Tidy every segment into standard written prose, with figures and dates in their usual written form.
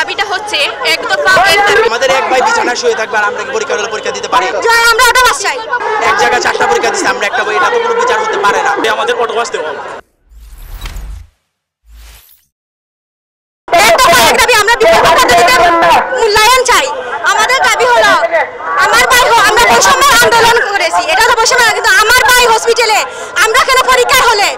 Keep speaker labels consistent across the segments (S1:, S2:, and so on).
S1: দাবিটা হচ্ছে একদফা
S2: আমাদের এক ভাই বিছানায় শুয়ে থাকবে আর আমরা কি পরীক্ষা দিতে পারি?
S1: আমরা ওটা বাস চাই।
S2: এক জায়গায় 4টা পরীক্ষা দিচ্ছি আমরা একটা বই, এটা তো কোনো বিচার হতে পারে না।
S3: আমাদের অটোবাস দেওয়া
S1: মূল্যায়ন চাই। আমাদের দাবি হলো আমার ভাই আমরা বৈষম্য আন্দোলন করেছি, এটা তো বৈষম্য, কিন্তু আমার ভাই হসপিটালে আমরা কেন পরীক্ষা হলে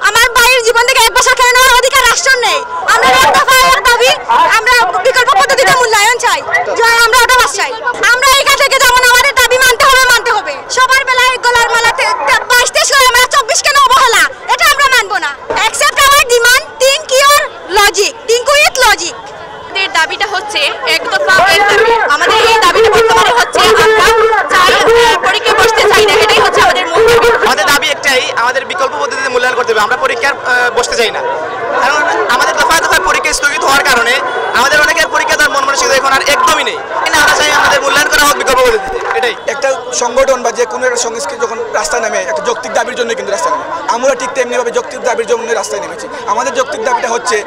S1: আমার ভাইয়ের জীবন থেকে 1 বছর কেন নেওয়ার অধিকার রাষ্ট্রের নেই। আমরা এক দফা এক দাবি, আমরা বিকল্প পদ্ধতিতে মূল্যায়ন চাই। আমরা ওটা বাস চাই। আমরা এখান থেকে যেমন আমাদের দাবি মানতে হবে। সবার বেলায় গলার মালাতে 22-23 করে আমরা 24 কেন অবহেলা, এটা আমরা মানবো না। Accept hour demand, think your logic, think with logic. আমাদের দাবিটা হচ্ছে একদফা এক দাবি। আমাদের এই দাবিটা বর্তমানে হচ্ছে আমরা চাই পরীক্ষায় বসতে চাই না, এটাই হচ্ছে আমাদের মূল দাবি।
S2: আমাদের দাবি একটাই, আমাদের বিকল্প পদ্ধতিতে মূল্যায়ন করতে হবে। আমরা পরীক্ষার বসতে চাই না, কারণ আমাদের দফায় পরীক্ষা স্থগিত হওয়ার কারণে আমাদের অনেকের পরীক্ষা দেওয়ার মন মানসিকতা এখন আর একদমই নেই। আমরা চাই আমাদের মূল্যায়ন করা হোক বিকল্প পদ্ধতিতে। এটাই
S4: একটা সংগঠন বা যে কোনো একটা সংস্কৃতি যখন রাস্তায় নামে একটা যৌক্তিক দাবির জন্য কিন্তু রাস্তায় নামে, আমরা ঠিক তেমনিভাবে যৌক্তিক দাবির জন্য রাস্তায় নেমেছি। আমাদের যৌক্তিক দাবিটা হচ্ছে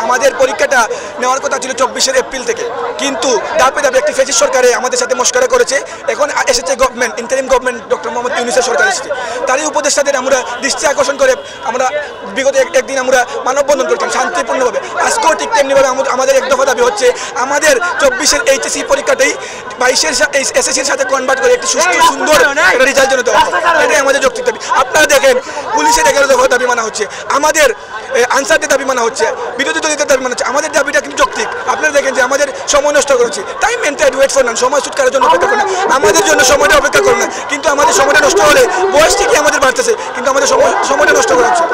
S4: আমাদের পরীক্ষাটা নেওয়ার কথা ছিল 24 এপ্রিল থেকে, কিন্তু ধাপে ধাপে একটি ফ্যাসিস্ট সরকারে আমাদের সাথে মস্করা করেছে। এখন এসেছে government, interim government, doctor Mohammad ইউনূসের সরকার এসেছে। তারই উপদেষ্টাদের আমরা দৃষ্টি আকর্ষণ করে আমরা বিগত একদিন আমরা মানববন্ধন করেছিলাম শান্তিপূর্ণভাবে। আজকেও ঠিক তেমনিভাবে আমাদের এক দফা দাবি হচ্ছে আমাদের 24-এর এইচএসসি পরীক্ষাটাই 22-এর এসএসসির সাথে কনভার্ট করে একটি সুস্থ সুন্দর রেজাল্ট জন্য দেওয়া হয়। এটাই আমাদের যৌক্তিক দাবি। আপনারা দেখেন পুলিশের 11 দফা দাবি মানা হচ্ছে, আমাদের আনসারদের দাবি মানা হচ্ছে, বিরোধী দলীয় দাবি মানা হচ্ছে। আমাদের দাবিটা কিন্তু যৌক্তিক। আপনারা দেখেন যে আমাদের সময় নষ্ট করেছি, time maintain wait for none, সময় শুট করার জন্য অপেক্ষা করুন না, আমাদের জন্য সময়টা অপেক্ষা করুন না। কিন্তু আমাদের সময়টা নষ্ট হলে বয়স ঠিকই আমাদের বাড়তেছে, কিন্তু আমাদের সময়টা নষ্ট করা হচ্ছে।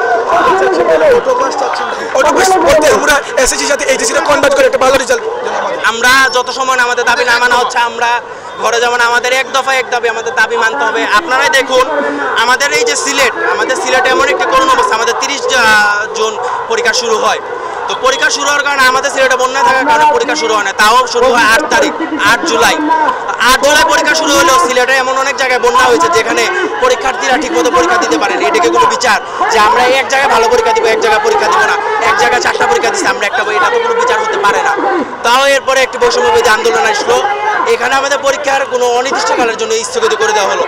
S4: অটোপাস বলতে আমরা এসএসসির সাথে এইচএসসিটা কনভার্ট করে একটা ভালো রেজাল্ট।
S2: আমরা যত সময় আমাদের দাবি না মানা হচ্ছে আমরা ঘরে যেমন আমাদের এক দফা এক দাবি, আমাদের দাবি মানতে হবে। আপনারাই দেখুন আমাদের এই যে সিলেটে এমন একটি করুণ অবস্থা, আমাদের 30 জুন পরীক্ষা শুরু হয়। তো পরীক্ষা শুরু হওয়ার কারণে আমাদের সিলেটে বন্যা থাকার কারণে পরীক্ষা শুরু হয় না, তাও শুরু হয় 8 জুলাই। 8 জুলাই পরীক্ষা শুরু হলেও সিলেটে এমন অনেক জায়গায় বন্যা হয়েছে যেখানে পরীক্ষার্থীরা ঠিকমতো পরীক্ষা দিতে পারেনি। এটাকে কোনো বিচার যে আমরা এক জায়গায় ভালো পরীক্ষা দিব, এক জায়গায় পরীক্ষা দিব না, এক জায়গায় 4টা পরীক্ষা দিচ্ছি আমরা একটা বই, এটা তো কোনো বিচার হতে পারে না। তাও এরপরে একটি বৈষম্যবিরোধী আন্দোলন আসলো, এখানে আমাদের পরীক্ষার কোনো অনির্দিষ্টকালের জন্য স্থগিত করে দেওয়া হলো।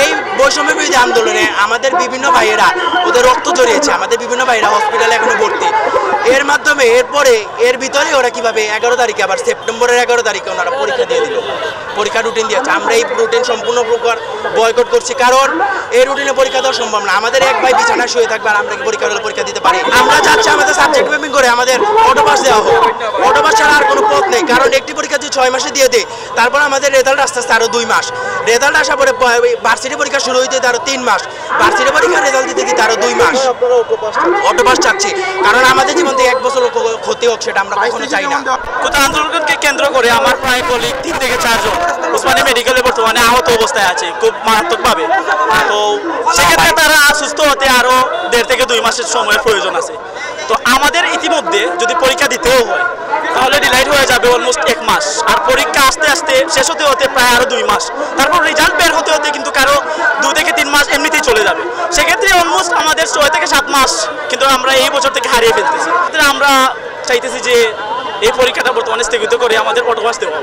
S2: এই বৈষম্যবিরোধী আন্দোলনে আমাদের বিভিন্ন ভাইয়েরা ওদের রক্ত জড়িয়েছে, আমাদের বিভিন্ন ভাইয়েরা হসপিটালে এখনো ভর্তি। এর মাধ্যমে এর ভিতরে ওরা কিভাবে 11 তারিখে আবার সেপ্টেম্বরের 11 তারিখে ওনারা পরীক্ষা দিয়ে দিল, পরীক্ষা রুটিন দিয়েছে। আমরা এই রুটিন সম্পূর্ণ প্রকার বয়কট করছি, কারণ এই রুটিনে পরীক্ষা দেওয়া সম্ভব না। আমাদের এক ভাই বিছানায় শুয়ে থাকবে আর আমরা কি পরীক্ষা দিতে পারি? আমরা চাচ্ছি আমাদের সাবজেক্ট ম্যাপিং করে আমাদের অটোপাস দেওয়া হোক। অটোপাস ছাড়া আর কোনো পথ নেই, কারণ একটি পরীক্ষা যদি 6 মাসে দিয়ে দেয়, তারপর আমাদের রেজাল্ট আস্তে আস্তে আরও 2 মাস, রেজাল্ট আসার পরে ভার্সিটি পরীক্ষা শুরু হইতে আরও 3 মাস, ভার্সিটি পরীক্ষার রেজাল্ট দিতে আরও 2 মাস। অটোপাস চাচ্ছি, কারণ আমাদের জীবন থেকে 1 বছর ক্ষতি হোক, সেটা আমরা কখনো চাই না।
S3: কোটা আন্দোলনকে কেন্দ্র করে আমার প্রায় কলিগ 3 থেকে 4 জন ওসমানী মেডিকেলে বর্তমানে আহত অবস্থায় আছে খুব মারাত্মকভাবে। তো সেক্ষেত্রে তারা সুস্থ হতে আরও 1.5 থেকে 2 মাসের সময়ের প্রয়োজন আছে। তো আমাদের ইতিমধ্যে যদি পরীক্ষা দিতেও হয় তাহলে ডিলাইট হয়ে যাবে অলমোস্ট 1 মাস, আর পরীক্ষা আস্তে আস্তে শেষ হতে প্রায় আরও 2 মাস, তারপর রেজাল্ট বের হতে কিন্তু কারো 2 থেকে 3 মাস এমনিতেই চলে যাবে। সেক্ষেত্রে অলমোস্ট আমাদের 6 থেকে 7 মাস কিন্তু আমরা এই বছর থেকে হারিয়ে ফেলতেছি। আমরা চাইতেছি যে এই পরীক্ষাটা বর্তমানে স্থগিত করে আমাদের অটোপাস দেওয়া।